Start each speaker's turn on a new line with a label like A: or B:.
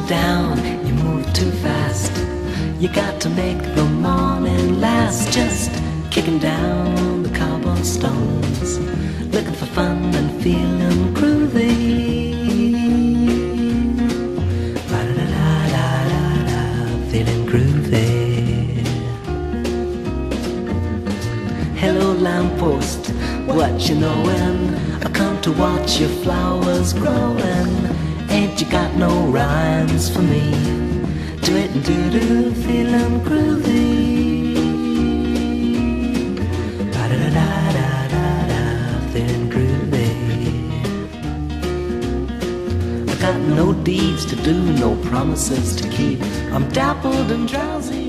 A: down, you move too fast. You got to make the morning last. Just kicking down the cobblestones, looking for fun and feeling groovy. La-da-da-da-da-da, feeling groovy. Hello lamppost, what you knowin'? I come to watch your flowers growin'. Ain't you got no rhymes for me? Do it and do-do, feeling groovy. Da-da-da-da-da-da, feeling groovy. I got no deeds to do, no promises to keep. I'm dappled and drowsy.